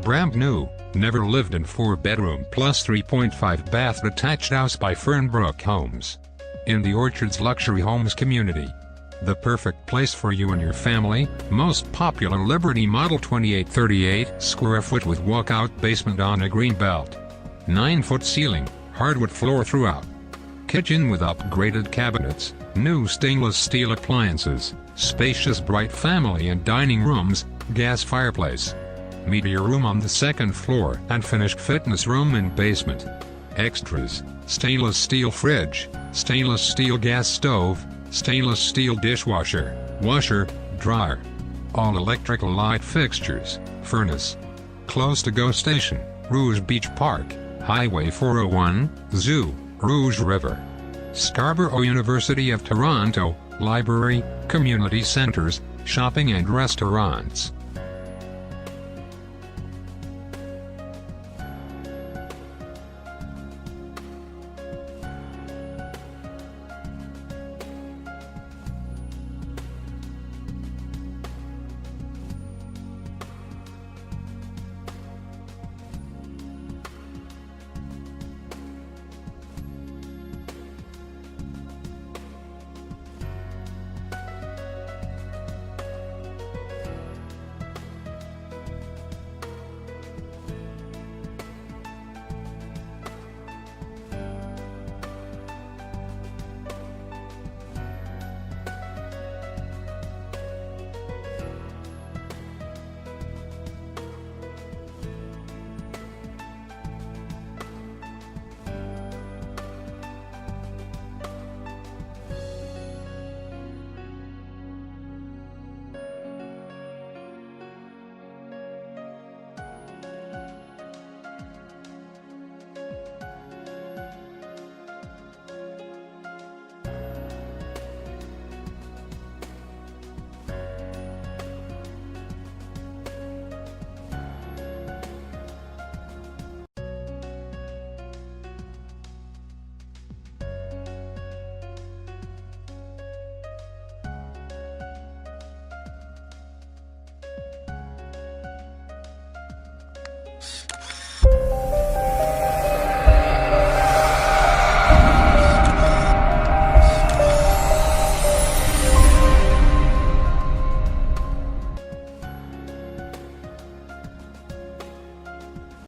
Brand new, never lived in 4-bedroom plus 3.5 bath detached house by Fernbrook Homes. In the Orchards Luxury Homes community. The perfect place for you and your family. Most popular Liberty Model 2838 square foot with walkout basement on a green belt. 9-foot ceiling, hardwood floor throughout. Kitchen with upgraded cabinets, new stainless steel appliances, spacious bright family and dining rooms, gas fireplace. Media room on the second floor and finished fitness room in basement. Extras: stainless steel fridge, stainless steel gas stove, stainless steel dishwasher, washer, dryer. All electrical light fixtures, furnace. Close to Go Station, Rouge Beach Park, Highway 401, Zoo, Rouge River. Scarborough University of Toronto, library, community centers, shopping and restaurants.